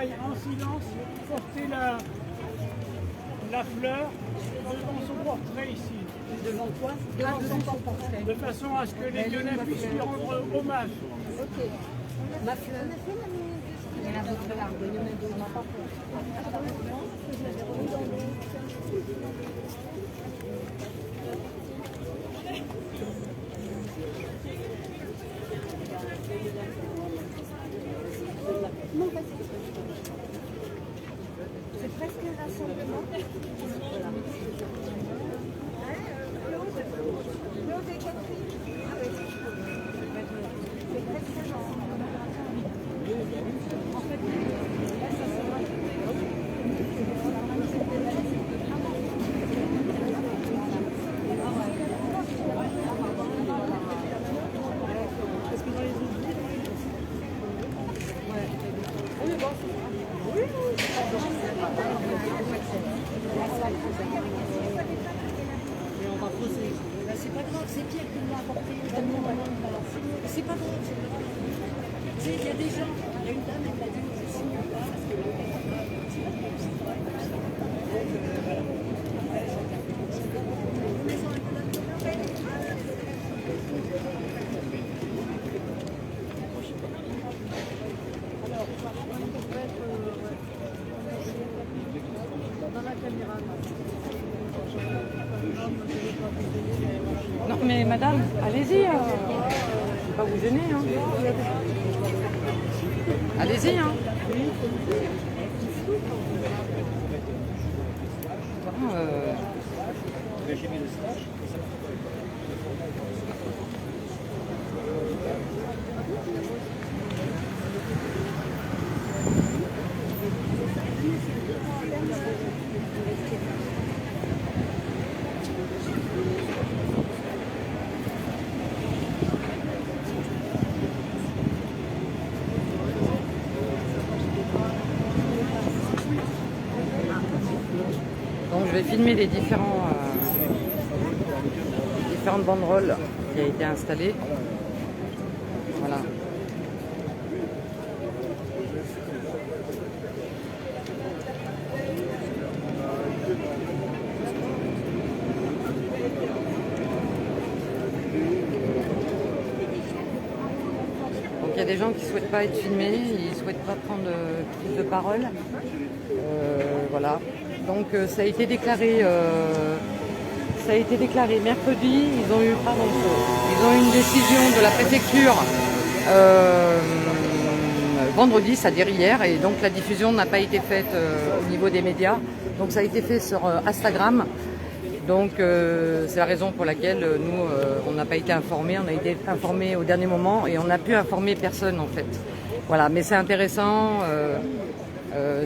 aille en silence porter la fleur devant son portrait ici. Devant quoi? Devant son portrait. De façon à ce que les Lyonnais puissent lui rendre hommage. Ok. Ma fleur. Il y en a d'autres là. Il y en a d'autres. On n'a pas C'est presque un rassemblement. Claude et Catherine. Ah oui. C'est presque en fait, là, ça sera. C'est pas grave, c'est Pierre qui l'a apporté. C'est pas grave, c'est pas grave. Tu sais, il y a des gens, il y a une dame, elle m'a dit je signe pas parce que dans la caméra. Non mais madame, allez-y, je ne vais pas vous gêner. Hein. Allez-y. Hein. Donc je vais filmer les différentes banderoles qui ont été installées. Voilà. Donc il y a des gens qui ne souhaitent pas être filmés, ils ne souhaitent pas prendre plus de parole. Voilà. Donc ça a été déclaré mercredi. Ils ont eu une décision de la préfecture vendredi, c'est-à-dire hier, et donc la diffusion n'a pas été faite au niveau des médias. Donc ça a été fait sur Instagram. Donc c'est la raison pour laquelle nous on n'a pas été informés. On a été informés au dernier moment et on n'a pu informer personne en fait. Voilà, mais c'est intéressant.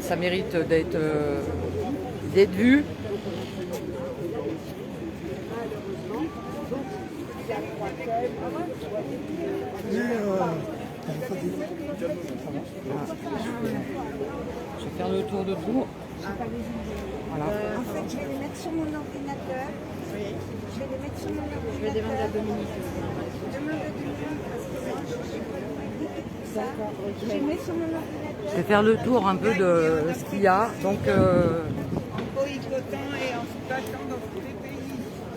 Ça mérite d'être vu. Je vais faire le tour de tout. Voilà. En fait, je vais les mettre sur mon ordinateur. Oui. Je vais les mettre sur mon ordinateur. Je vais demander à Dominique. Demande à Dominique parce que moi, je suis pas ça. Je les mets sur mon ordinateur. Je vais faire le tour un peu de ce qu'il y a. Donc,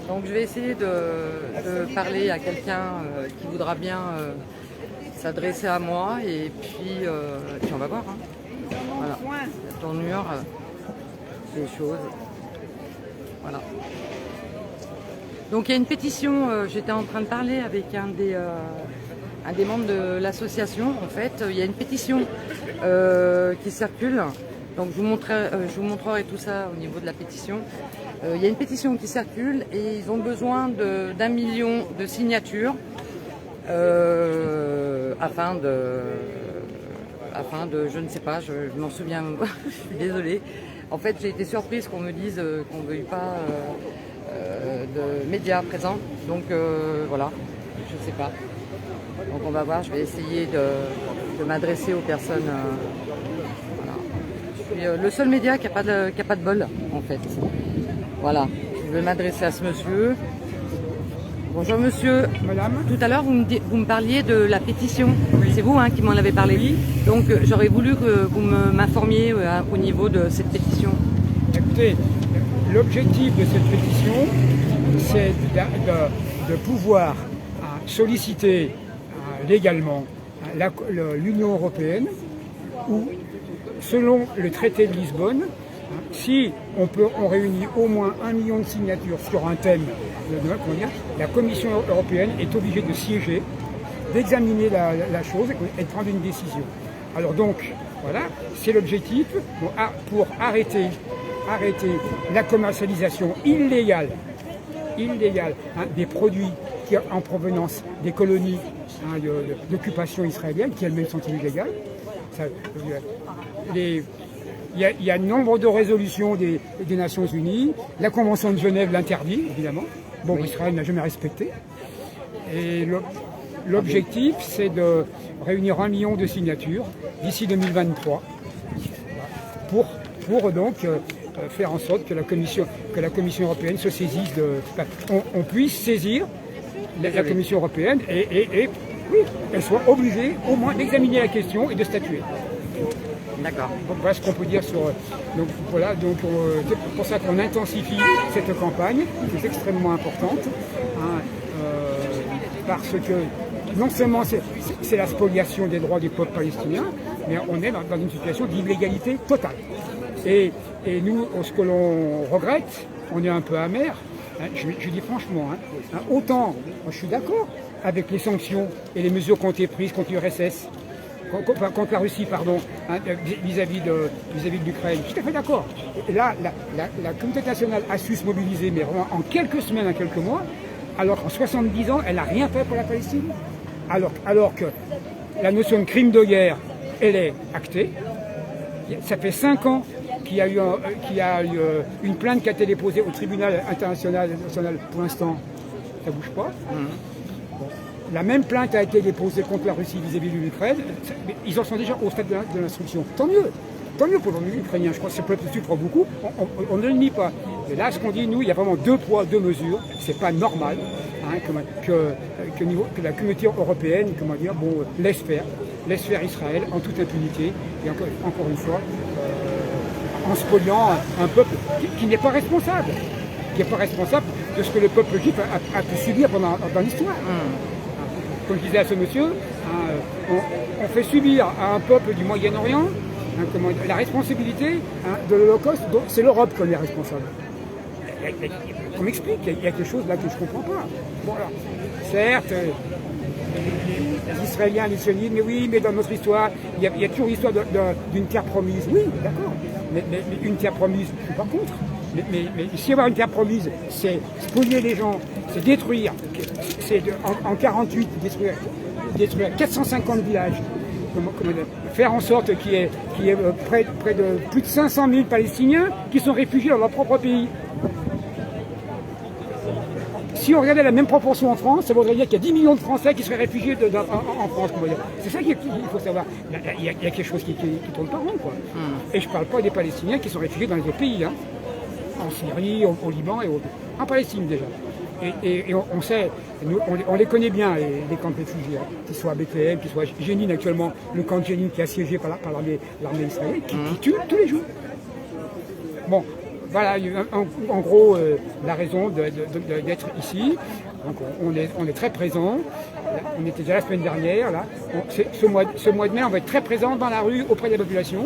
donc je vais essayer de parler à quelqu'un qui voudra bien s'adresser à moi et puis on va voir. Hein. Voilà. La tournure des choses. Voilà. Donc il y a une pétition, j'étais en train de parler avec un des membres de l'association. En fait, il y a une pétition qui circule. Donc je vous montrerai tout ça au niveau de la pétition. Il y a une pétition qui circule et ils ont besoin d'1 million de signatures afin de, je ne sais pas, je m'en souviens, je suis désolée. En fait, j'ai été surprise qu'on me dise qu'on ne veuille pas de médias présents. Donc voilà, je ne sais pas. Donc on va voir, je vais essayer de m'adresser aux personnes. Voilà. Je suis le seul média qui n'a pas de bol, en fait. Voilà, je vais m'adresser à ce monsieur. Bonjour monsieur. Madame. Tout à l'heure, vous me parliez de la pétition. C'est vous qui m'en avez parlé. Oui. Donc j'aurais voulu que vous m'informiez au niveau de cette pétition. Écoutez, l'objectif de cette pétition, c'est de pouvoir solliciter légalement l'Union européenne où, selon le traité de Lisbonne, si on réunit au moins 1 million de signatures sur un thème, la Commission européenne est obligée de siéger, d'examiner la chose et de prendre une décision. Alors donc, voilà, c'est l'objectif pour arrêter la commercialisation illégale des produits en provenance des colonies d'occupation israélienne, qui elles-mêmes sont illégales. Il y a nombre de résolutions des Nations Unies. La Convention de Genève l'interdit, évidemment. Bon, oui. Israël n'a jamais respecté. Et l'objectif, c'est de réunir 1 million de signatures d'ici 2023 pour donc faire en sorte que la Commission européenne se saisisse on puisse saisir la Commission européenne et oui, elle soit obligée au moins d'examiner la question et de statuer. D'accord. Voilà ce qu'on peut dire sur... Donc voilà, c'est pour ça qu'on intensifie cette campagne, qui est extrêmement importante, parce que non seulement c'est la spoliation des droits du peuple palestinien, mais on est dans une situation d'illégalité totale. Et nous, ce que l'on regrette, on est un peu amer, je dis franchement, autant je suis d'accord avec les sanctions et les mesures qui ont été prises contre l'URSS, contre la Russie, pardon, vis-à-vis de l'Ukraine. Je suis tout à fait d'accord. Et là, la communauté internationale a su se mobiliser, mais vraiment en quelques semaines, en quelques mois, alors qu'en 70 ans, elle n'a rien fait pour la Palestine. Alors que la notion de crime de guerre, elle est actée. Ça fait 5 ans qu'il y a eu une plainte qui a été déposée au tribunal international. Pour l'instant, ça ne bouge pas. La même plainte a été déposée contre la Russie vis-à-vis de l'Ukraine. Ils en sont déjà au stade de l'instruction. Tant mieux pour les Ukrainiens. Je crois que ce peuple souffre beaucoup. On ne le nie pas. Et là, ce qu'on dit, nous, il y a vraiment 2 poids, 2 mesures. C'est pas normal que la communauté européenne, laisse faire Israël en toute impunité. Et encore une fois, en spoliant un peuple qui n'est pas responsable. Qui n'est pas responsable de ce que le peuple juif a pu subir dans l'histoire. Comme je disais à ce monsieur, on fait subir à un peuple du Moyen-Orient la responsabilité de l'Holocauste, c'est l'Europe qui en est responsable. On m'explique, il y a quelque chose là que je ne comprends pas. Bon, alors, certes, les Israéliens, les sionistes, mais oui, mais dans notre histoire, il y a toujours l'histoire d'une terre promise. Oui, d'accord, mais une terre promise, je ne suis pas contre. Mais si avoir une terre promise, c'est spolier les gens, c'est détruire, en 48, détruire 450 villages, faire en sorte qu'il y ait près de plus de 500 000 Palestiniens qui sont réfugiés dans leur propre pays. Si on regardait la même proportion en France, ça voudrait dire qu'il y a 10 millions de Français qui seraient réfugiés en France. C'est ça qu'il faut savoir. Il y a quelque chose qui tourne pas rond, quoi. Et je ne parle pas des Palestiniens qui sont réfugiés dans les autres pays, en Syrie, au Liban et en Palestine déjà. Et on sait, on les connaît bien, les camps de réfugiés, qu'ils soient à Bethléem, qu'ils soient à Jénine actuellement, le camp de Jénine qui est assiégé par l'armée israélienne, qui tue tous les jours. Bon, voilà, en gros, la raison d'être ici. Donc on est très présent. On était déjà la semaine dernière. Là. Ce mois de mai, on va être très présent dans la rue auprès de la population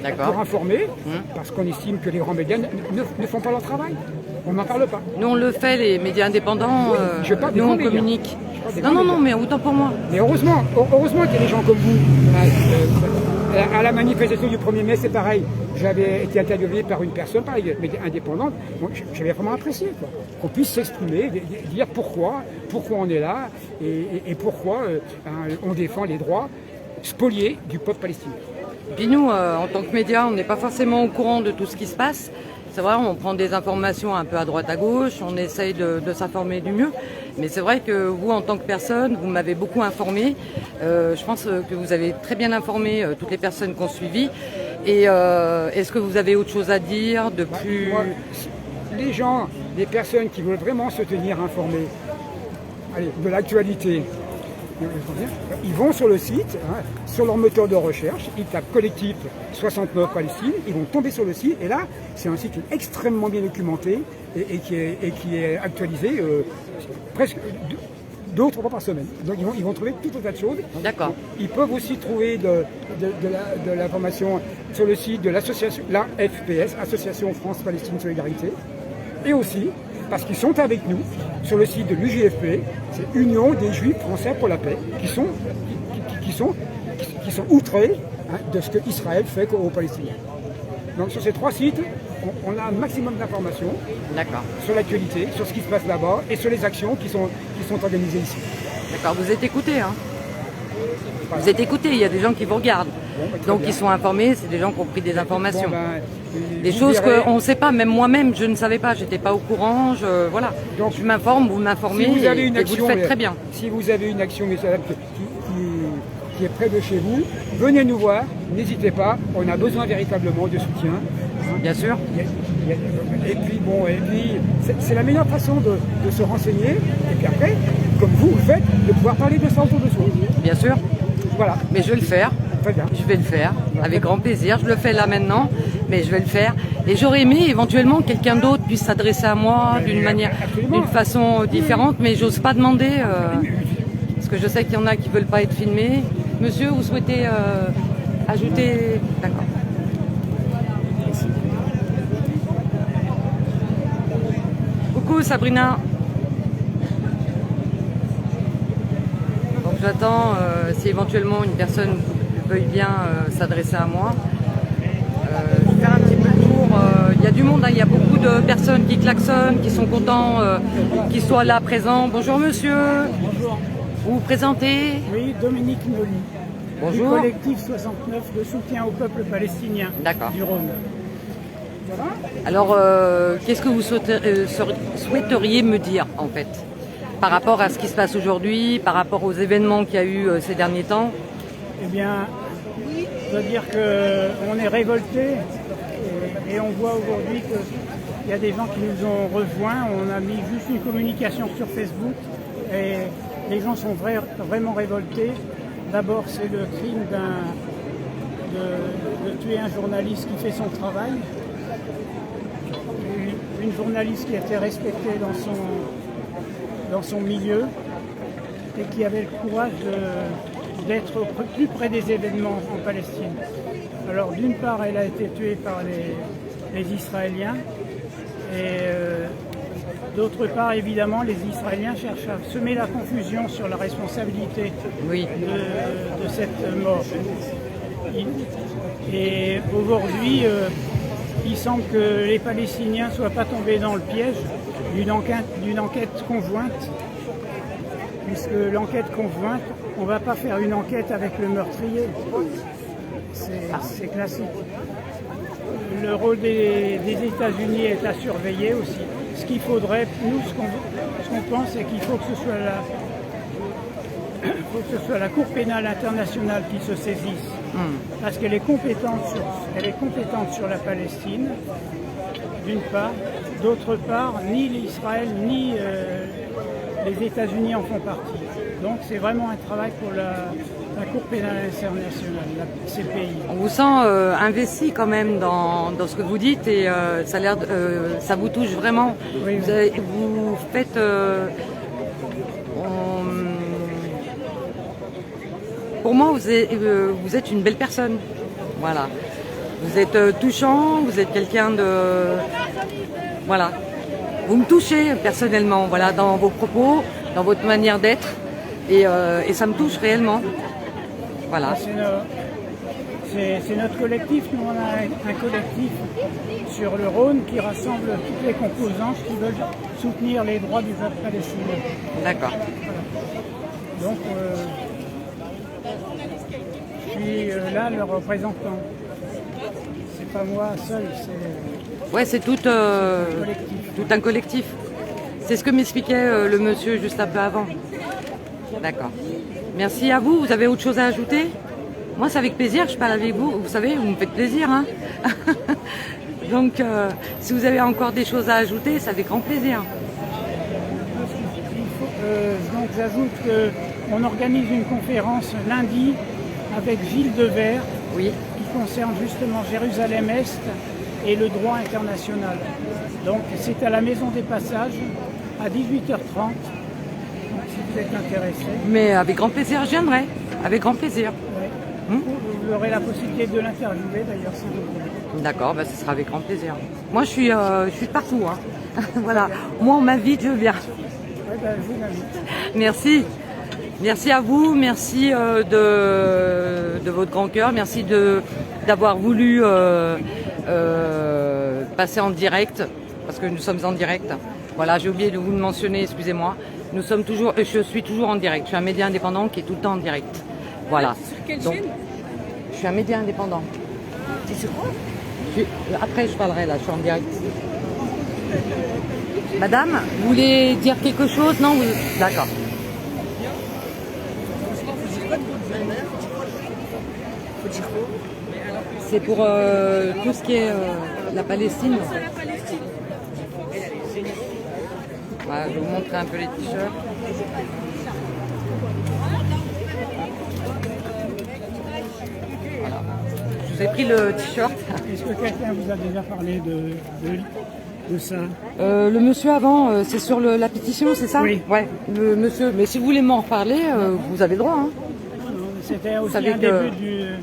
pour informer, parce qu'on estime que les grands médias ne font pas leur travail. On n'en parle pas. Nous, on le fait, les médias indépendants. Nous, on communique. Non, mais autant pour moi. Mais heureusement qu'il y a des gens comme vous. À la manifestation du 1er mai, c'est pareil. J'avais été interviewé par une personne, pareil, indépendante. Bon, j'avais vraiment apprécié qu'on puisse s'exprimer, dire pourquoi on est là et pourquoi on défend les droits spoliés du peuple palestinien. Puis nous, en tant que médias, on n'est pas forcément au courant de tout ce qui se passe. C'est vrai, on prend des informations un peu à droite à gauche, on essaye de s'informer du mieux. Mais c'est vrai que vous, en tant que personne, vous m'avez beaucoup informé. Je pense que vous avez très bien informé toutes les personnes qui ont suivi. Et est-ce que vous avez autre chose à dire de plus... Les gens, les personnes qui veulent vraiment se tenir informés, de l'actualité, ils vont sur le site, sur leur moteur de recherche, ils tapent collectif 69 Palestine, ils vont tomber sur le site, et là, c'est un site extrêmement bien documenté et qui est actualisé presque 2 ou 3 fois par semaine. Donc ils vont trouver tout un tas de choses. D'accord. Ils peuvent aussi trouver de l'information sur le site de l'association, la FPS, Association France-Palestine Solidarité, et aussi, parce qu'ils sont avec nous, sur le site de l'UJFP, c'est Union des Juifs Français pour la paix, qui sont outrés de ce que Israël fait aux Palestiniens. Donc sur ces 3 sites, on a un maximum d'informations sur l'actualité, sur ce qui se passe là-bas et sur les actions qui sont organisées ici. D'accord, vous êtes écoutés, hein? Vous êtes écoutés, il y a des gens qui vous regardent. Donc ils sont informés, c'est des gens qui ont pris des informations. Des choses qu'on ne sait pas, même moi-même, je ne savais pas, j'étais pas au courant, voilà. Donc, je m'informe, vous m'informez, si vous avez et vous le faites très bien. Si vous avez une action qui est près de chez vous, venez nous voir, n'hésitez pas, on a besoin véritablement de soutien. Bien sûr. Et puis c'est la meilleure façon de se renseigner, et puis après, comme vous le faites, de pouvoir parler de ça autour de soi. Bien sûr. Voilà. Mais je vais le faire. Très bien. Je vais le faire, avec grand plaisir. Je le fais là maintenant, mais je vais le faire. Et j'aurais aimé éventuellement que quelqu'un d'autre puisse s'adresser à moi d'une façon différente, mais j'ose pas demander, parce que je sais qu'il y en a qui veulent pas être filmés. Monsieur, vous souhaitez ajouter... D'accord. Coucou Sabrina. Donc j'attends si éventuellement une personne veuille bien s'adresser à moi. Je vais faire un petit peu le tour. Il y a du monde, hein, il y a beaucoup de personnes qui klaxonnent, qui sont contents qu'ils soient là présents. Bonjour monsieur. Bonjour. Vous vous présentez? Oui, Dominique Noli. Bonjour. Du collectif 69 de soutien au peuple palestinien du Rhône. Alors, qu'est-ce que vous souhaiteriez me dire, en fait, par rapport à ce qui se passe aujourd'hui, par rapport aux événements qu'il y a eu ces derniers temps? Eh bien, je dois dire qu'on est révoltés et on voit aujourd'hui qu'il y a des gens qui nous ont rejoints. On a mis juste une communication sur Facebook et les gens sont vraiment révoltés. D'abord, c'est le crime de tuer un journaliste qui fait son travail. Une journaliste qui était respectée dans son milieu et qui avait le courage d'être plus près des événements en Palestine. Alors d'une part, elle a été tuée par les Israéliens et d'autre part, évidemment, les Israéliens cherchent à semer la confusion sur la responsabilité de cette mort. Et aujourd'hui, il semble que les Palestiniens ne soient pas tombés dans le piège d'une enquête conjointe, puisque l'enquête conjointe, on ne va pas faire une enquête avec le meurtrier. C'est classique. Le rôle des États-Unis est à surveiller aussi. Ce qu'il faudrait, nous, ce qu'on pense, c'est qu'il faut que ce soit la Cour pénale internationale qui se saisisse. Parce qu'elle est compétente sur la Palestine, d'une part. D'autre part, ni l'Israël ni les États-Unis en font partie. Donc c'est vraiment un travail pour la Cour pénale internationale, ces pays. On vous sent investi quand même dans ce que vous dites et ça vous touche vraiment. Oui, vous faites... Pour moi, vous êtes une belle personne. Voilà. Vous êtes touchant, vous êtes quelqu'un de... Voilà. Vous me touchez personnellement, voilà, dans vos propos, dans votre manière d'être. Et ça me touche réellement. Voilà. C'est notre collectif. Nous, on a un collectif sur le Rhône qui rassemble toutes les composantes qui veulent soutenir les droits du peuple palestinien. D'accord. Voilà. Donc, je suis là le représentant. C'est pas moi seul, c'est... Ouais, c'est tout un collectif. C'est ce que m'expliquait le monsieur juste un peu avant. D'accord. Merci à vous. Vous avez autre chose à ajouter? Moi, c'est avec plaisir que je parle avec vous. Vous savez, vous me faites plaisir, hein. Donc, si vous avez encore des choses à ajouter, c'est avec grand plaisir. Donc j'ajoute qu'on organise une conférence lundi avec Gilles Devers Oui. qui concerne justement Jérusalem-Est et le droit international. Donc c'est à la Maison des Passages à 18h30. Donc si vous êtes intéressé, Mais avec grand plaisir, je viendrai. Avec grand plaisir. vous aurez la possibilité de l'interviewer d'ailleurs si vous voulez. D'accord, bah, ce sera avec grand plaisir. Moi, je suis de partout. Hein. Voilà. Moi, on m'invite, je viens. Ouais, je vous invite. Merci. Merci à vous. Merci de votre grand cœur. Merci d'avoir voulu passer en direct, parce que nous sommes en direct. Voilà, j'ai oublié de vous le mentionner, excusez-moi. Je suis toujours en direct. Je suis un média indépendant qui est tout le temps en direct. Voilà. Sur quelle Donc, chaîne? je suis un média indépendant. Tu sais quoi? Après, je parlerai là, je suis en direct. Madame, vous voulez dire quelque chose? Non, d'accord. Faut dire quoi? C'est pour tout ce qui est la Palestine. C'est la Palestine. Voilà, je vais vous montrer un peu les t-shirts. Voilà. Je vous ai pris le t-shirt. Est-ce que quelqu'un vous a déjà parlé de ça? Le monsieur avant, c'est sur la pétition, c'est ça? Oui. Ouais, le monsieur. Mais si vous voulez m'en reparler, vous avez le droit. Hein. C'était aussi savez un que- début de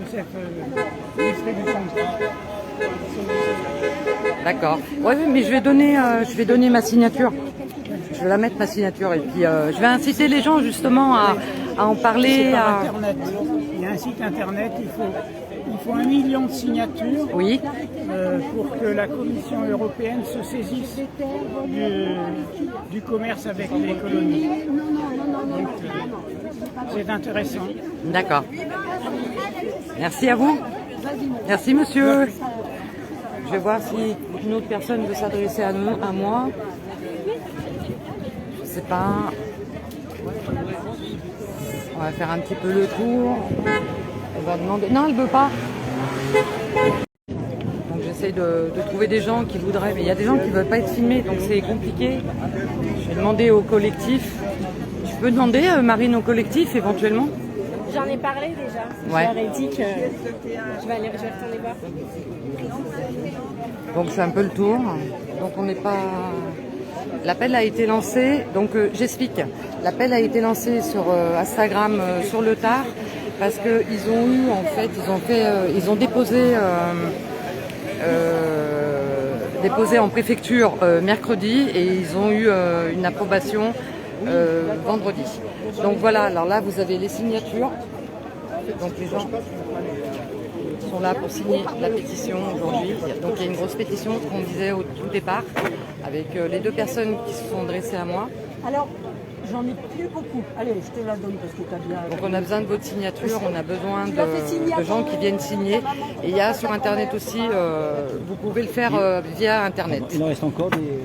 cette distribution. D'accord. Ouais, mais je vais donner ma signature. Je vais la mettre ma signature et puis je vais inciter les gens justement à en C'est parler. par Internet. Il y a un site Internet, il faut 1 million de signatures Oui. pour que la Commission européenne se saisisse du commerce avec les colonies. Donc, c'est intéressant. D'accord. Merci à vous. Merci monsieur. Je vais voir si une autre personne veut s'adresser à moi. Je sais pas. On va faire un petit peu le tour. On va demander. Non, elle veut pas. Donc j'essaie de trouver des gens qui voudraient, mais il y a des gens qui veulent pas être filmés, donc c'est compliqué. Je vais demander au collectif. Je peux demander, Marine, au collectif éventuellement? J'en ai parlé déjà. Ouais. Je leur ai dit que je vais retourner voir. Donc c'est un peu le tour. Donc on n'est pas. L'appel a été lancé. Donc j'explique. L'appel a été lancé sur Instagram sur le tard parce que ils ont eu en fait ils ont déposé en préfecture mercredi et ils ont eu une approbation vendredi. Donc voilà. Alors là vous avez les signatures. Donc les gens sont là pour signer la pétition aujourd'hui. Donc il y a une grosse pétition, ce qu'on disait au tout départ, avec les deux personnes qui se sont dressées à moi. Alors, j'en ai plus beaucoup. Allez, je te la donne parce que tu as bien. Donc on a besoin de votre signature, on a besoin de gens qui viennent signer. Et il y a sur Internet aussi, vous pouvez le faire via Internet. Il en reste encore des...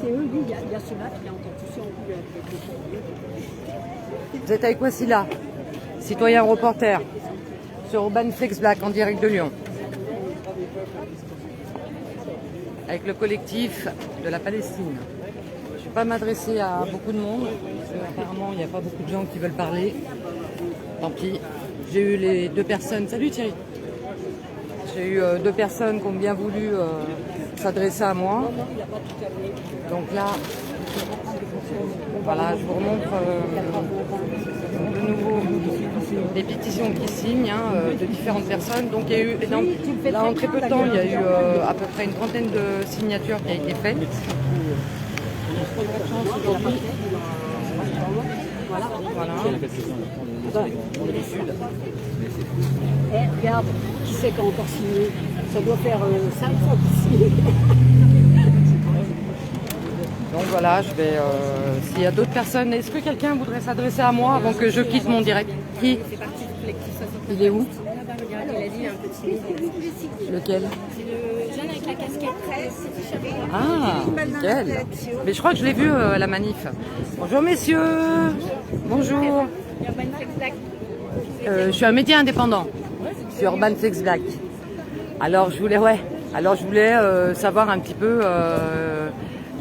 C'est eux, oui, il y a ceux-là qui ont encore tous en plus. Vous êtes avec Wassila, citoyen reporter, sur Urban Flex Black en direct de Lyon. Avec le collectif de la Palestine. Je ne vais pas m'adresser à beaucoup de monde, parce qu'apparemment il n'y a pas beaucoup de gens qui veulent parler. Tant pis. J'ai eu les deux personnes. Salut Thierry. J'ai eu deux personnes qui ont bien voulu s'adresser à moi. Donc là, voilà, je vous remontre de nouveau des pétitions qui signent de différentes personnes. Donc il y a eu, là en très peu de temps, il y a eu à peu près une trentaine de signatures qui a été faite. Aujourd'hui, voilà. Le sud. Eh, regarde, qui c'est qui a encore signé? Ça doit faire 5 fois qu'il signe. Donc voilà, je vais. S'il y a d'autres personnes, est-ce que quelqu'un voudrait s'adresser à moi avant que je quitte mon direct? Qui? Il est où? Il a dit un petit. Lequel? C'est le jeune avec la casquette presse. Ah, nickel. Mais je crois que je l'ai vu à la manif. Bonjour messieurs. Bonjour. Je suis un média indépendant sur Urban Flex Black. Alors je voulais savoir un petit peu.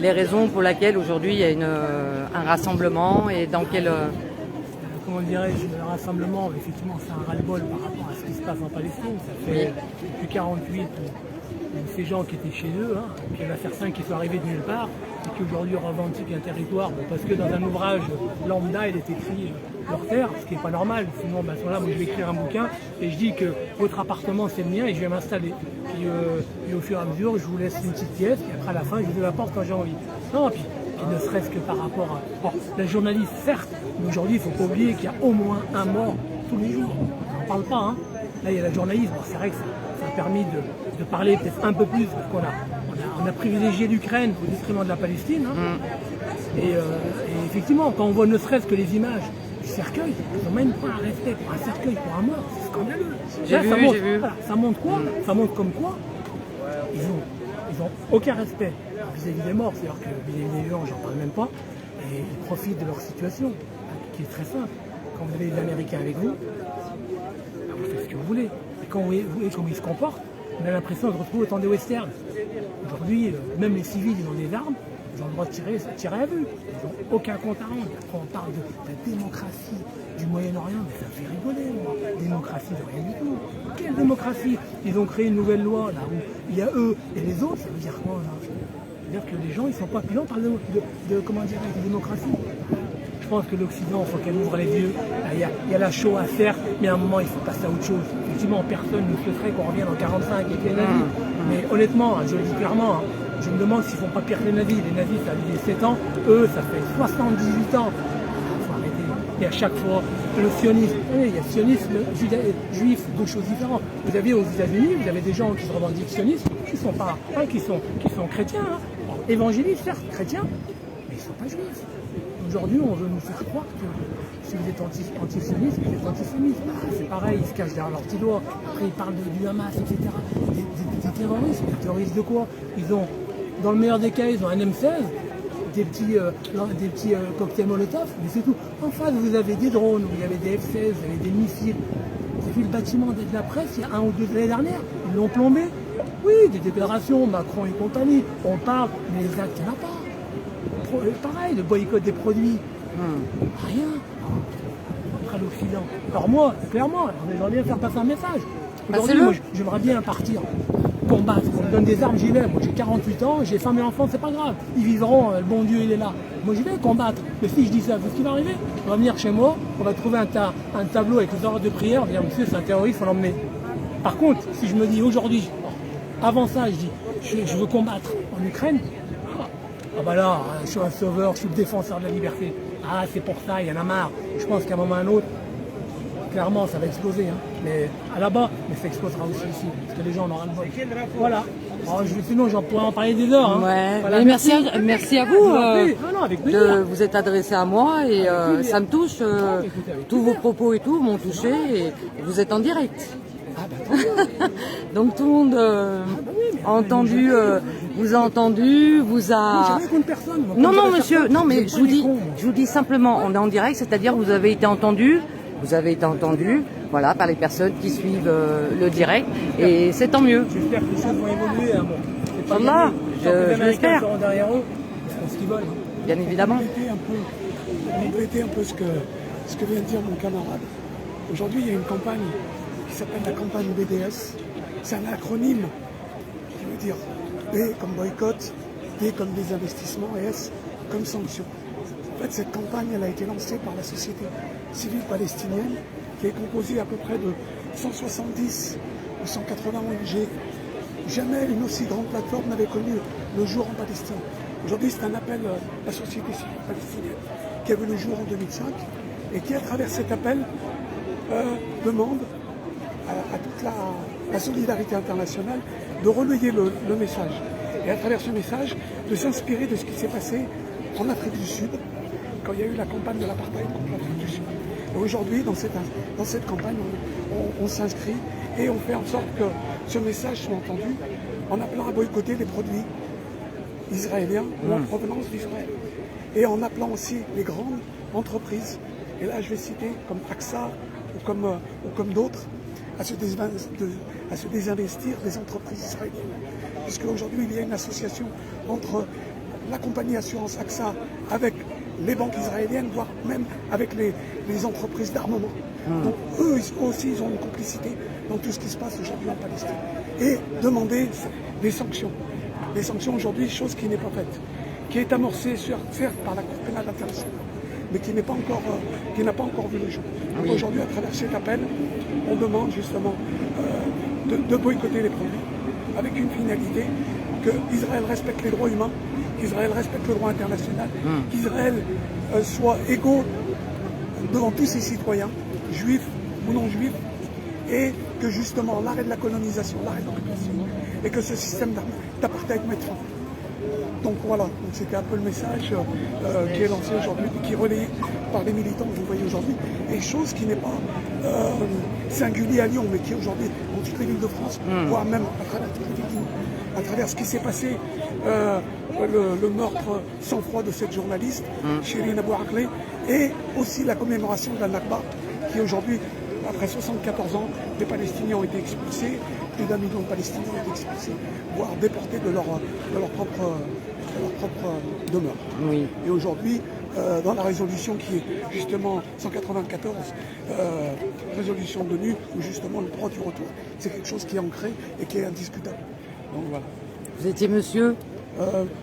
les raisons pour lesquelles aujourd'hui il y a un rassemblement et dans quel... Comment dirais-je, le rassemblement, effectivement, c'est un ras-le-bol par rapport à ce qui se passe en Palestine. Ça fait depuis 1948 ces gens qui étaient chez eux, hein, puis il y en a certains qui sont arrivés de nulle part et qui aujourd'hui revendiquent un territoire, bon, parce que dans un ouvrage lambda, il est écrit leur terre, ce qui n'est pas normal. Sinon, ben, à ce moment-là, moi, je vais écrire un bouquin et je dis que votre appartement, c'est le mien et je vais m'installer. Puis au fur et à mesure, je vous laisse une petite pièce et après, à la fin, je vous la porte quand j'ai envie. Non, puis ne serait-ce que par rapport à... Bon, la journaliste, certes, mais aujourd'hui, il ne faut pas oublier qu'il y a au moins un mort tous les jours. On n'en parle pas, hein. Là, il y a la journaliste, bon, c'est vrai que ça a permis de parler peut-être un peu plus, parce qu'on a privilégié l'Ukraine au détriment de la Palestine. Hein. Et effectivement, quand on voit ne serait-ce que les images du cercueil, ils n'ont même pas un respect pour un cercueil, pour un mort, c'est scandaleux. J'ai vu. Voilà, ça montre quoi? Ça montre comme quoi ils ont aucun respect vis-à-vis des morts, c'est-à-dire que vis-à-vis des gens, j'en parle même pas, et ils profitent de leur situation, qui est très simple. Quand vous avez les Américains avec vous, vous faites ce que vous voulez. Et quand vous voyez comment ils se comportent, on a l'impression de retrouver autant des westerns. Aujourd'hui, même les civils, ils ont des armes, ils ont le droit de tirer à vue. Ils n'ont aucun compte à rendre. Après, on parle de la démocratie du Moyen-Orient, mais ça me fait rigoler, moi. Démocratie de rien du tout. Quelle démocratie? Ils ont créé une nouvelle loi, là, où il y a eux et les autres, ça veut dire quoi, là? C'est-à-dire que les gens, ils sont pas... Puis là, on parle comment dire, de démocratie. Je pense que l'Occident, il faut qu'elle ouvre les yeux. Il y a la show à faire, mais à un moment, il faut passer à autre chose. Effectivement, personne ne souhaiterait qu'on revienne en 45 avec les nazis. Mais honnêtement, je le dis clairement, hein, je me demande s'ils font pas pire que les nazis. Les nazis, ça a été 7 ans. Eux, ça fait 78 ans. Il faut arrêter. Et à chaque fois, le sionisme, il y a sionisme juif, deux choses différentes. Vous avez aux États-Unis, vous avez des gens qui se revendiquent sionistes, qui sont pas, hein, qui sont chrétiens, hein. Évangélistes, certes, chrétiens, mais ils ne sont pas juifs. Aujourd'hui, on veut nous faire croire que si vous êtes antisioniste, vous êtes antisémite. C'est pareil, ils se cachent derrière leur petit doigt. Après, ils parlent du Hamas, etc. Des terroristes. Des terroristes de quoi? Ils ont, dans le meilleur des cas, ils ont un M16, des petits cocktails Molotov, mais c'est tout. En face, vous avez des drones, vous avez des F-16, vous avez des missiles. J'ai vu le bâtiment de la presse il y a 1 ou 2 années dernière. Ils l'ont plombé. Oui, des déclarations, Macron et compagnie. On parle, mais les actes, il n'y en a pas. Pareil, le boycott des produits. Rien. Après l'Occident. Alors moi, clairement, j'aimerais bien faire passer un message. Aujourd'hui, moi, j'aimerais bien partir, combattre. On me donne des armes, j'y vais. Moi, j'ai 48 ans, j'ai femme et enfants, c'est pas grave. Ils vivront, le bon Dieu, il est là. Moi, j'y vais combattre. Mais si je dis ça, qu'est-ce qui va arriver? On va venir chez moi, on va trouver un tableau avec les horaires de prière, on va dire, monsieur, c'est un terroriste, il faut l'emmener. Par contre, si je me dis aujourd'hui, avant ça, je dis, je veux combattre en Ukraine, ah bah là, je suis un sauveur, je suis le défenseur de la liberté. Ah, c'est pour ça, il y en a marre. Je pense qu'à un moment ou à un autre, clairement, ça va exploser. Hein. Mais là-bas, mais ça explosera aussi ici, parce que les gens en auront le bol. Voilà. Alors, sinon, j'en pourrais en parler des heures. Hein. Ouais. Voilà, merci à vous. Non, avec plaisir. Vous êtes adressé à moi et ça me touche. Tous vos propos et tout m'ont touché et vous êtes en direct. Ah, bah, donc tout le monde a entendu, vous a entendu, vous a... Jamais contre personne. Moi, non monsieur, non mais je vous dis simplement, on est en direct, c'est-à-dire vous avez été entendu, voilà, par les personnes qui suivent le direct, et c'est tant mieux. J'espère que les choses vont évoluer. Hein, bon. Inch'Allah, je l'espère. Derrière eux, ils font ce qu'ils veulent. Bien évidemment. Compléter un peu ce que vient de dire mon camarade. Aujourd'hui, il y a une campagne qui s'appelle la campagne BDS. C'est un acronyme qui veut dire B comme boycott, D comme désinvestissement et S comme sanction. En fait, cette campagne, elle a été lancée par la société civile palestinienne qui est composée à peu près de 170 ou 180 ONG. Jamais une aussi grande plateforme n'avait connu le jour en Palestine. Aujourd'hui, c'est un appel à la société civile palestinienne qui a vu le jour en 2005 et qui, à travers cet appel, demande à toute la solidarité internationale de relayer le message. Et à travers ce message, de s'inspirer de ce qui s'est passé en Afrique du Sud, quand il y a eu la campagne de l'apartheid contre l'Afrique du Sud. Et aujourd'hui, dans cette campagne, on s'inscrit et on fait en sorte que ce message soit entendu en appelant à boycotter les produits israéliens ou en provenance d'Israël. Et en appelant aussi les grandes entreprises, et là je vais citer comme AXA ou comme d'autres, à se désinvestir des entreprises israéliennes. Puisque aujourd'hui il y a une association entre la compagnie assurance AXA avec les banques israéliennes, voire même avec les entreprises d'armement. Donc eux aussi, ils ont une complicité dans tout ce qui se passe aujourd'hui en Palestine. Et demander des sanctions. Des sanctions aujourd'hui, chose qui n'est pas faite, qui est amorcée certes par la Cour pénale internationale, mais qui n'a pas encore vu le jour. Donc aujourd'hui, à travers cet appel, on demande justement de boycotter les produits avec une finalité, qu'Israël respecte les droits humains, qu'Israël respecte le droit international, qu'Israël soit égaux devant tous ses citoyens, juifs ou non juifs, et que justement l'arrêt de la colonisation, l'arrêt de l'occupation, et que ce système d'apartheid mette fin. Donc voilà, c'était un peu le message qui est lancé aujourd'hui, qui est relayé par les militants que vous voyez aujourd'hui, et chose qui n'est pas singulier à Lyon, mais qui est aujourd'hui dans toutes les villes de France, voire même à travers toutes les villes, à travers ce qui s'est passé, le meurtre sans froid de cette journaliste, Shirin Abu Akleh, et aussi la commémoration de la Nakba, qui aujourd'hui, après 74 ans, les Palestiniens ont été expulsés, plus d'1 million de Palestiniens ont été expulsés, voire déportés de leur propre demeure. Oui. Et aujourd'hui, dans la résolution qui est justement 194, résolution de l'ONU, où justement le droit du retour, c'est quelque chose qui est ancré et qui est indiscutable. Donc voilà. Vous étiez monsieur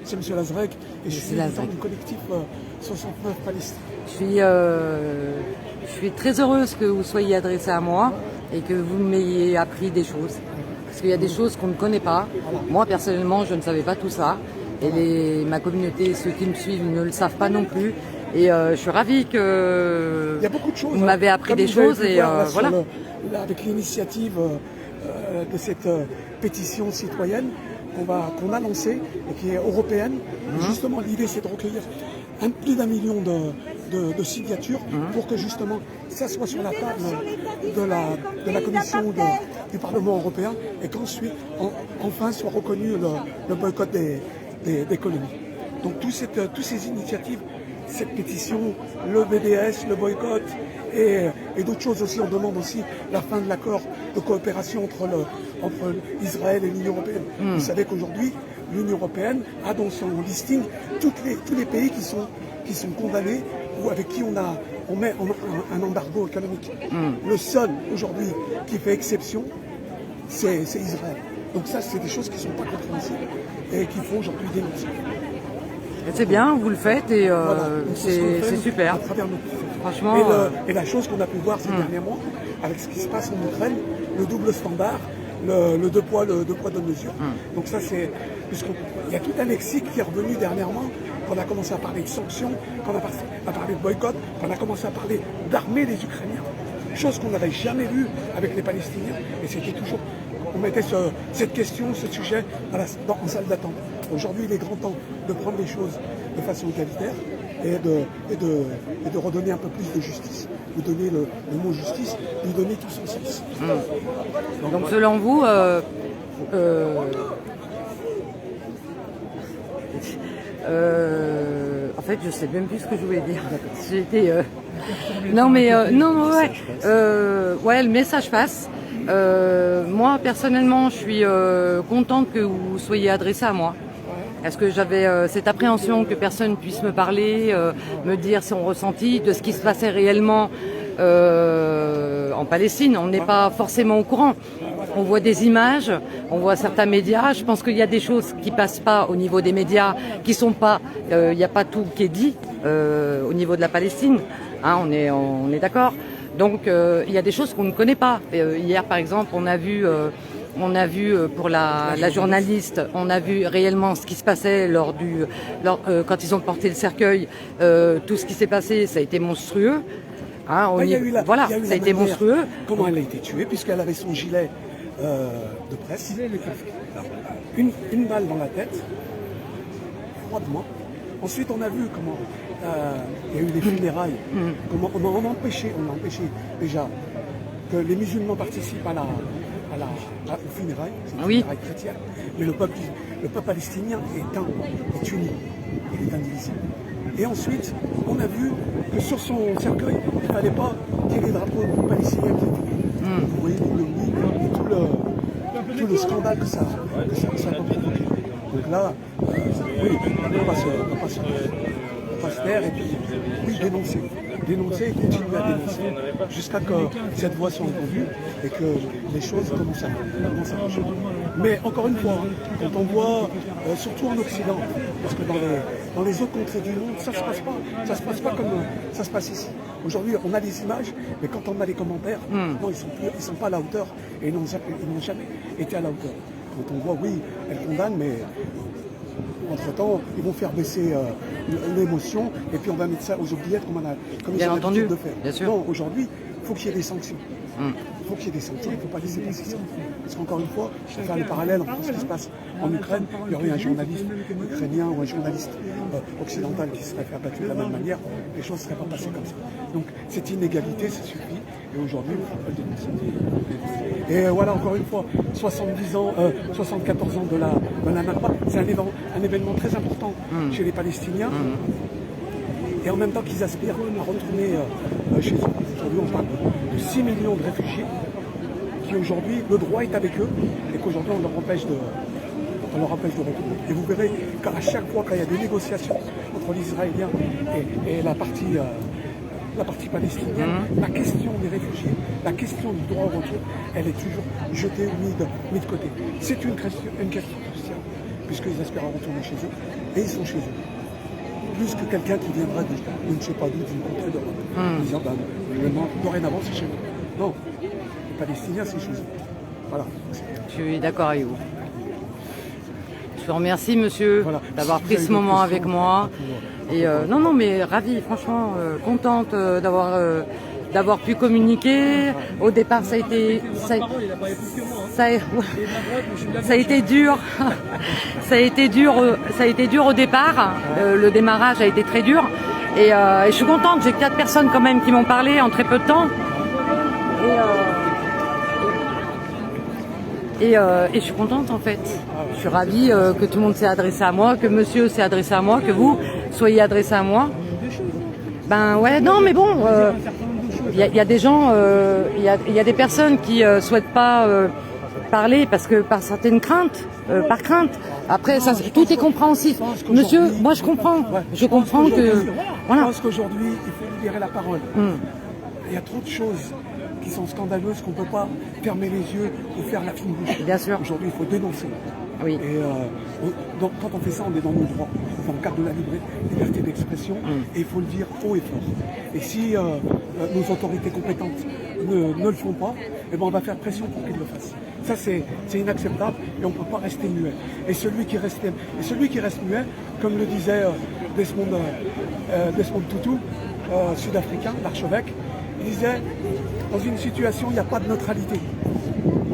C'est M. Lazreg, et je suis militant du collectif 69 Palestine. Je suis très heureuse que vous soyez adressé à moi et que vous m'ayez appris des choses. Parce qu'il y a des choses qu'on ne connaît pas. Moi, personnellement, je ne savais pas tout ça. Et ma communauté, ceux qui me suivent, ne le savent pas non plus. Et je suis ravie que il y a beaucoup de choses, vous m'avez appris des choses. Et voilà. Avec l'initiative de cette pétition citoyenne qu'on a lancée et qui est européenne, justement l'idée c'est de recueillir plus d'1 million de signatures pour que justement ça soit sur la table de la Commission du Parlement européen et qu'ensuite enfin soit reconnu le boycott des colonies. Donc toutes ces initiatives, cette pétition, le BDS, le boycott et d'autres choses aussi, on demande aussi la fin de l'accord de coopération entre Israël et l'Union européenne. Vous savez qu'aujourd'hui, l'Union européenne a dans son listing tous les pays qui sont condamnés ou avec qui on met un embargo économique. Le seul aujourd'hui qui fait exception, c'est Israël. Donc ça, c'est des choses qui ne sont pas compréhensibles et qu'il faut aujourd'hui dénoncer. C'est bien, vous le faites et voilà. c'est super. À travers nos... Franchement. Et la chose qu'on a pu voir ces derniers mois, avec ce qui se passe en Ukraine, le double standard, le deux poids, deux mesures. Donc ça, c'est... Il y a tout un lexique qui est revenu dernièrement, qu'on a commencé à parler de sanctions, qu'on a parlé de boycott, qu'on a commencé à parler d'armer les Ukrainiens. Chose qu'on n'avait jamais vue avec les Palestiniens. Et c'était toujours... On mettait cette question, ce sujet en salle d'attente. Aujourd'hui, il est grand temps de prendre les choses de façon égalitaire et de redonner un peu plus de justice. Vous donner le mot justice, lui donner tout son sens. Donc selon vous, en fait, je sais même plus ce que je voulais dire. J'étais. Non, mais ouais, le message passe. Moi, personnellement, je suis contente que vous soyez adressé à moi. Parce que j'avais cette appréhension que personne puisse me parler, me dire son ressenti de ce qui se passait réellement en Palestine. On n'est pas forcément au courant. On voit des images, on voit certains médias. Je pense qu'il y a des choses qui passent pas au niveau des médias, qui sont pas. Il n'y a pas tout qui est dit au niveau de la Palestine. Hein, on est d'accord. Donc il y a des choses qu'on ne connaît pas. Hier, par exemple, on a vu pour la journaliste, on a vu réellement ce qui se passait quand ils ont porté le cercueil. Tout ce qui s'est passé, ça a été monstrueux. Hein, ça a été monstrueux. Comment elle a été tuée, puisqu'elle avait son gilet de presse, une balle dans la tête, froidement. Ensuite, on a vu comment il y a eu les funérailles, comment on a empêché déjà que les musulmans participent aux funérailles, c'est une funéraille chrétienne, mais le peuple palestinien est uni, il est indivisible. Et ensuite, on a vu que sur son cercueil, il ne fallait pas qu'il y ait les drapeaux palestiniens qui étaient. Vous voyez l'ignominie et tout le scandale que ça a provoqué. Donc là, oui, on ne va pas se taire et puis oui, dénoncer et continuer à dénoncer jusqu'à que cette voix soit entendue et que les choses commencent à bouger. Mais encore une fois, quand on voit, surtout en Occident, parce que dans les autres contrées du monde, ça se passe pas comme ça se passe ici. Aujourd'hui, on a des images, mais quand on a les commentaires, non, ils sont pas à la hauteur et ils n'ont jamais été à la hauteur. Quand on voit, oui, elle condamne, mais entre-temps, ils vont faire baisser l'émotion et puis on va mettre ça aux oubliettes comme ils ont l'habitude de faire. Bien sûr. Non, aujourd'hui, il faut qu'il y ait des sanctions. Il faut qu'il y ait des sanctions, il ne faut pas laisser passer ça. Parce qu'encore une fois, je vais faire le parallèle entre ce qui se passe en Ukraine, il y aurait un journaliste ukrainien ou un journaliste occidental qui se serait fait abattre de la même manière, les choses ne seraient pas passées comme ça. Donc cette inégalité, ça suffit, et aujourd'hui, il ne faut pas le dénoncer. Et voilà, encore une fois, 74 ans de la Nakba, c'est un événement très important chez les Palestiniens, et en même temps qu'ils aspirent à retourner chez eux. Aujourd'hui, on parle de 6 millions de réfugiés qui aujourd'hui, le droit est avec eux et qu'aujourd'hui, on leur empêche de retourner. Et vous verrez qu'à chaque fois qu'il y a des négociations entre les Israéliens et la partie palestinienne, la question des réfugiés, la question du droit au retour, elle est toujours jetée ou mise de côté. C'est une question cruciale, puisqu'ils aspirent à retourner chez eux et ils sont chez eux. Plus que quelqu'un qui viendra de je ne sais pas d'où, d'une contrée d'Europe, en disant dorénavant c'est chez nous. Non, les Palestiniens c'est chez eux. Voilà. Je suis d'accord avec vous. Je vous remercie, monsieur, d'avoir pris ce moment avec moi. Et non, mais ravie, franchement, contente d'avoir pu communiquer. Au départ, ça a été dur. Ça a été dur au départ. Le démarrage a été très dur. Et je suis contente. J'ai 4 personnes quand même qui m'ont parlé en très peu de temps. Et je suis contente en fait. Je suis ravie que tout le monde s'est adressé à moi, que monsieur s'est adressé à moi, que vous soyez adressé à moi. Ben ouais, non mais bon, il y a des gens, il y a des personnes qui souhaitent pas parler parce que par certaines craintes, par crainte. Après, ça, tout est compréhensif. Monsieur, moi je comprends. Je comprends que. Voilà. Je pense qu'aujourd'hui, il faut libérer la parole. Il y a trop de choses qui sont scandaleuses qu'on ne peut pas fermer les yeux ou faire la fine bouche. Bien sûr. Aujourd'hui, il faut dénoncer. Oui. Et donc, quand on fait ça, on est dans nos droits. Dans le cadre de la liberté d'expression, et il faut le dire haut et fort. Et si nos autorités compétentes ne le font pas, eh ben, on va faire pression pour qu'ils le fassent. Ça, c'est inacceptable et on ne peut pas rester muet. Et celui qui reste muet, comme le disait Desmond Tutu, sud-africain, l'archevêque, il disait, dans une situation, il n'y a pas de neutralité.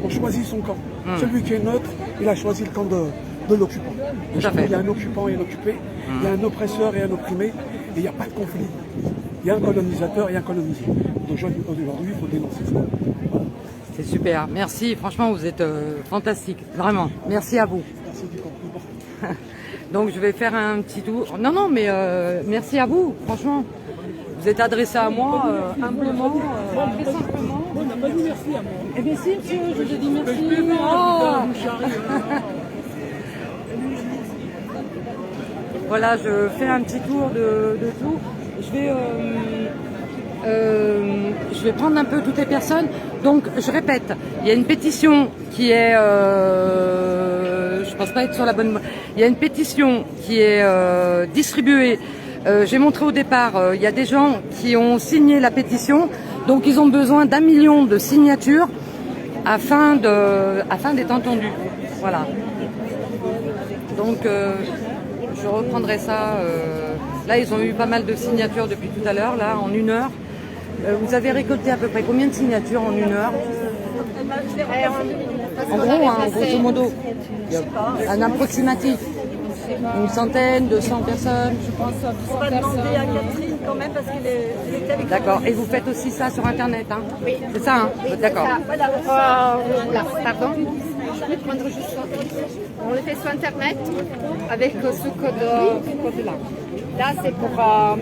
On choisit son camp. Celui qui est neutre, il a choisi le camp de l'occupant. Il y a un occupant et un occupé, il y a un oppresseur et un opprimé, et il n'y a pas de conflit. Il y a un colonisateur et un colonisé. Donc aujourd'hui, il faut dénoncer ça. Voilà. C'est super. Merci. Franchement, vous êtes fantastique. Vraiment. Merci à vous. Merci du compliment. Donc, je vais faire un petit tour. Non, mais merci à vous. Franchement. Vous êtes adressé à moi humblement, très simplement. On n'a pas dit merci à moi. Eh bien si, monsieur, je vous ai dit merci. Voilà, je fais un petit tour de tout. Je vais prendre un peu toutes les personnes. Donc, je répète, il y a une pétition qui est... je pense pas être sur la bonne... Il y a une pétition qui est distribuée. J'ai montré au départ, il y a des gens qui ont signé la pétition, donc ils ont besoin d'1 million de signatures afin d'être entendus. Voilà. Donc je reprendrai ça. Là, ils ont eu pas mal de signatures depuis tout à l'heure, là, en 1 heure. Vous avez récolté à peu près combien de signatures en 1 heure? En gros, hein, grosso modo, un approximatif. Une centaine, 200 personnes. Je pense à 200 personnes. On va demander à Catherine quand même parce qu'elle était avec nous. D'accord. Et vous faites aussi ça sur Internet, hein? Oui. C'est ça, hein? Oui, d'accord. Voilà. Pardon. Je peux prendre juste. On le fait sur Internet avec ce code-là. Là, c'est pour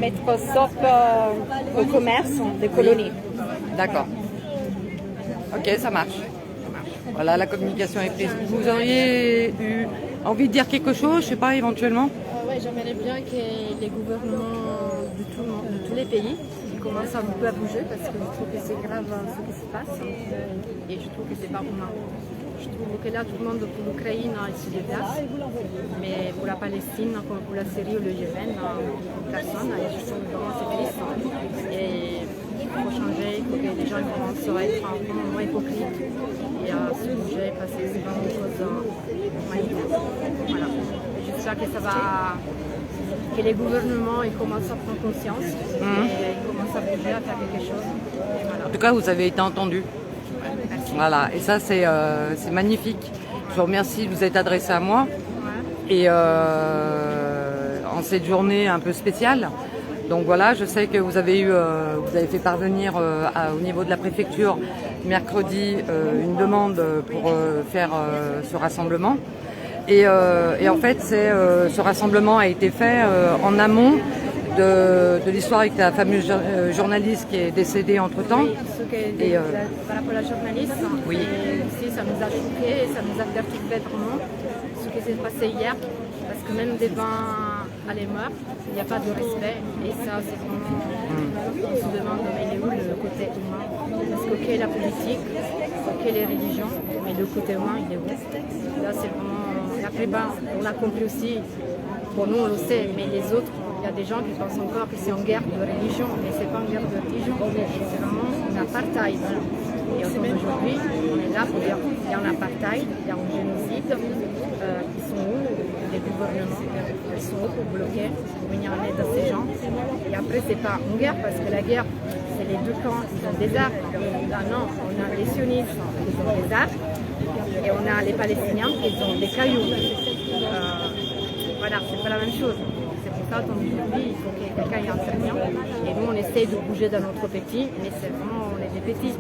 mettre stop au commerce des colonies. D'accord. Ok, ça marche. Voilà, la communication est prise. Vous auriez eu envie de dire quelque chose, je sais pas, éventuellement? Ouais, j'aimerais bien que les gouvernements de tous les pays commencent un peu à bouger parce que je trouve que c'est grave ce qui se passe et je trouve que c'est pas humain. Je trouve que là, tout le monde pour l'Ukraine, il se déplace, mais pour la Palestine, comme pour la Syrie ou le Yémen, personne. Et je trouve vraiment c'est triste. Et il faut changer, il faut que les gens commencent à être vraiment moins hypocrites et à se bouger parce que c'est vraiment une chose humanitaire. Voilà. J'espère que ça va, que les gouvernements ils commencent à prendre conscience et ils commencent à bouger, à faire quelque chose. Et voilà. En tout cas, vous avez été entendu. Voilà, et ça c'est magnifique. Je vous remercie de vous être adressé à moi. Et en cette journée un peu spéciale. Donc voilà, je sais que vous avez fait parvenir au niveau de la préfecture mercredi une demande pour faire ce rassemblement. Et en fait, ce rassemblement a été fait en amont de l'histoire avec la fameuse journaliste qui est décédée entre-temps. Oui, ce qui est par rapport à la journaliste, oui. Et aussi ça nous a choqué, ça nous a perturbé vraiment ce qui s'est passé hier, parce que même devant les morts, il n'y a pas de respect, et ça c'est vraiment, on se demande mais il est où le côté humain, parce que la politique, les religions, mais le côté humain il est où? Là c'est vraiment, après on a compris aussi, pour nous on le sait, mais les autres, il y a des gens qui pensent encore que c'est une guerre de religion, mais c'est pas une guerre de religion, c'est vraiment un apartheid. Et aujourd'hui, on est là pour dire qu'il y a un apartheid, il y a un génocide, qui sont où les gouvernements, ils sont où pour bloquer, pour venir en aide à ces gens. Et après, c'est pas une guerre, parce que la guerre, c'est les deux camps, ils ont des armes. Là, non, on a les sionistes, ils ont des armes, et on a les Palestiniens, ils ont des cailloux. Voilà, c'est pas la même chose. Aujourd'hui, il faut que quelqu'un y intervienne. Et nous, on essaye de bouger dans notre petit, mais c'est vraiment, on est des petits.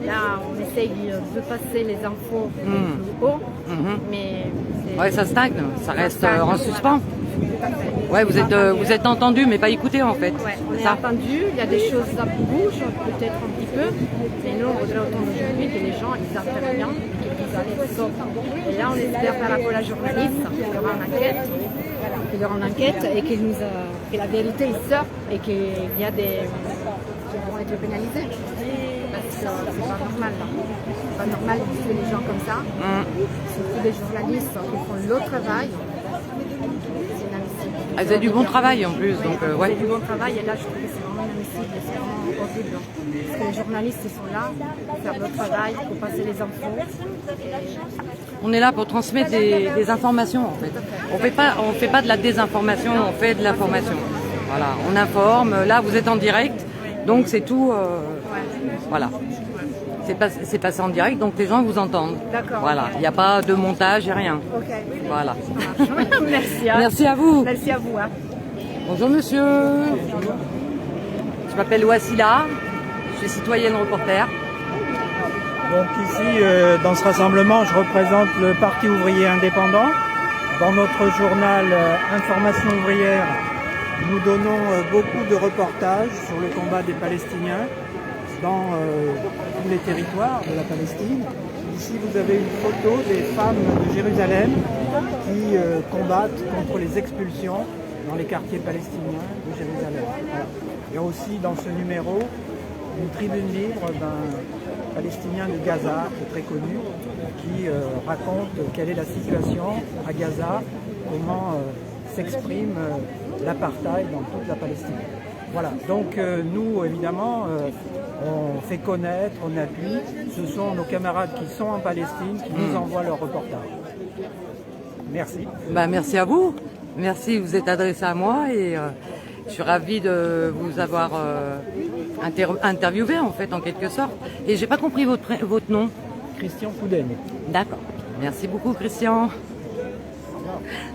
Là, on essaye de passer les infos plus haut, mais... Ouais, ça stagne, ça reste en suspens. Ouais, vous êtes entendu, mais pas écouté en fait. Ouais, on est entendu, il y a des choses qui bougent, peut-être un petit peu, mais nous, on voudrait autant aujourd'hui que les gens, ils interviennent, qu'ils allaient sortir. Et là, on espère par rapport à la journaliste, qu'il y aura une enquête. Qu'il y aura une enquête et que la vérité sort et qu'il y a des qui vont être pénalisés. Parce que c'est pas normal. C'est pas normal de tuer les gens comme ça. Surtout des journalistes qui font le travail. C'est inadmissible. Elles font du bon travail en plus. Donc, ouais. C'est du bon travail et là je trouve que c'est vraiment inadmissible et c'est vraiment horrible. Parce que les journalistes ils sont là pour faire leur travail, pour passer les infos. On est là pour transmettre des informations en fait. On fait pas de la désinformation, on fait de l'information. Voilà, on informe. Là, vous êtes en direct, donc c'est tout. Voilà, c'est passé en direct, donc les gens vous entendent. D'accord. Voilà, il n'y a pas de montage, et rien. Ok. Voilà. Merci. Merci à vous. Merci à vous. Bonjour monsieur. Je m'appelle Wassila, je suis citoyenne reporter. Donc ici, dans ce rassemblement, je représente le Parti ouvrier indépendant. Dans notre journal Information ouvrière, nous donnons beaucoup de reportages sur le combat des Palestiniens dans tous les territoires de la Palestine. Ici, vous avez une photo des femmes de Jérusalem qui combattent contre les expulsions dans les quartiers palestiniens de Jérusalem. Voilà. Il y a aussi dans ce numéro une tribune libre d'un Palestinien de Gaza, qui est très connu, qui raconte quelle est la situation à Gaza, comment s'exprime l'apartheid dans toute la Palestine. Voilà, donc nous évidemment, on fait connaître, on appuie, ce sont nos camarades qui sont en Palestine qui nous envoient leurs reportages. Merci. Bah, merci à vous, merci, vous êtes adressé à moi et je suis ravie de vous avoir interviewé en fait en quelque sorte. Et j'ai pas compris votre nom. Christian Pouden. D'accord. Merci beaucoup Christian.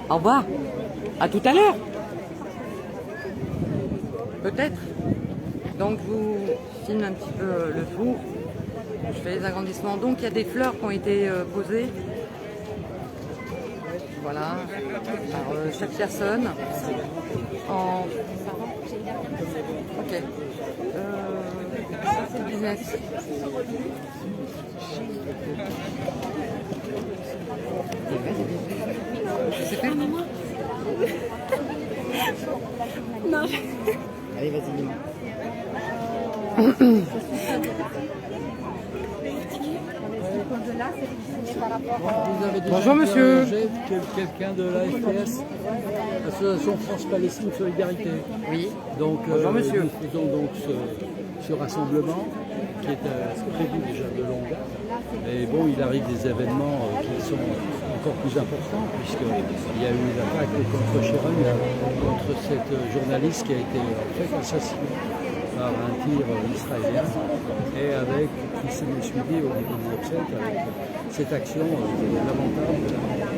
Au revoir. À tout à l'heure. Peut-être. Donc je vous filme un petit peu le tout. Je fais les agrandissements. Donc il y a des fleurs qui ont été posées. Voilà, par chaque personne. En... Ok. Ça c'est le business. C'est fait? Non. Allez, vas-y, dis-moi. Bonjour monsieur. Quelqu'un de l'AFPS, Association France-Palestine Solidarité. Oui. Donc, bonjour monsieur. Nous faisons donc ce rassemblement qui est prévu déjà de longue date. Et bon, il arrive des événements qui sont encore plus importants, puisqu'il y a eu l'attaque contre Sharon, contre cette journaliste qui a été en fait assassinée par un tir israélien, et avec qui s'est suivi au niveau de l'obsèque avec cette action lamentable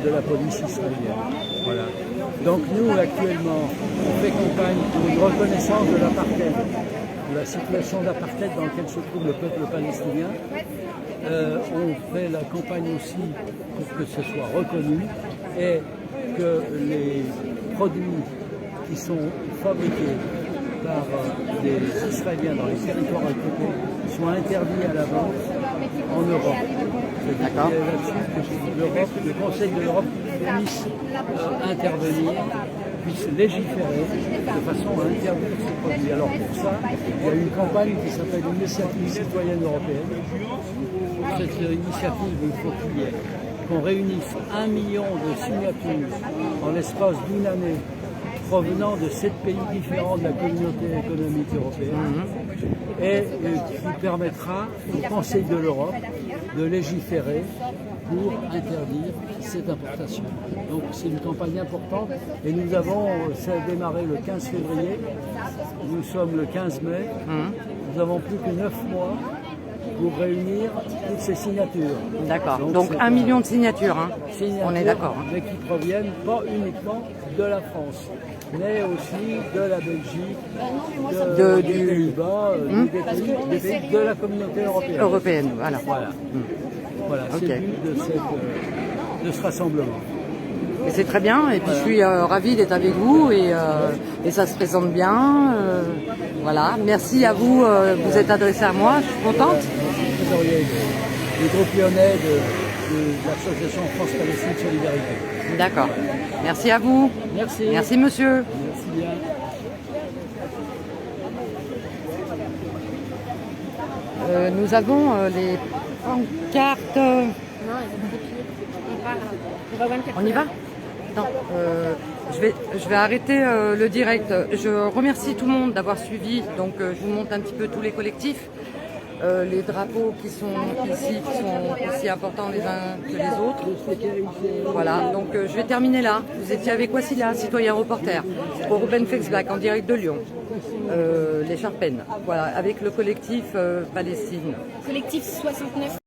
de la police israélienne. Voilà. Donc nous, actuellement, on fait campagne pour une reconnaissance de l'apartheid, de la situation d'apartheid dans laquelle se trouve le peuple palestinien. On fait la campagne aussi pour que ce soit reconnu et que les produits qui sont fabriqués par des Israéliens dans les territoires occupés soient interdits à la vente en Europe. D'accord. Le Conseil de l'Europe puisse intervenir, puisse légiférer de façon à interdire ces produits. Alors pour ça, il y a une campagne qui s'appelle l'Initiative citoyenne européenne. Cette initiative, il faut qu'on réunisse 1 million de signatures en l'espace d'une année provenant de 7 pays différents de la communauté économique européenne et qui permettra au Conseil de l'Europe de légiférer pour interdire cette importation. Donc c'est une campagne importante et nous avons, ça a démarré le 15 février, nous sommes le 15 mai, nous avons plus que 9 mois pour réunir toutes ces signatures. D'accord, donc 1 million de signatures, hein. On est d'accord. Mais qui proviennent pas uniquement de la France, mais aussi de la Belgique, des Pays-Bas, des pays de la communauté européenne. Européenne, voilà. Voilà, c'est le but de ce rassemblement. Et c'est très bien, et puis je suis ravie d'être avec vous, et ça se présente bien. Voilà, merci à vous, vous êtes adressé à moi, je suis contente. Trésorier du groupe lyonnais de l'association France-Palestine Solidarité. D'accord, merci à vous. Merci. Merci monsieur. Merci bien. Nous avons les pancartes. On y va? Non, je vais arrêter le direct. Je remercie tout le monde d'avoir suivi. Donc je vous montre un petit peu tous les collectifs. Les drapeaux qui sont ici, qui sont aussi importants les uns que les autres. Voilà, donc je vais terminer là. Vous étiez avec Wassila, citoyen reporter, pour Ruben Fexblack en direct de Lyon. Les Charpennes, voilà, avec le collectif Palestine. Collectif 69.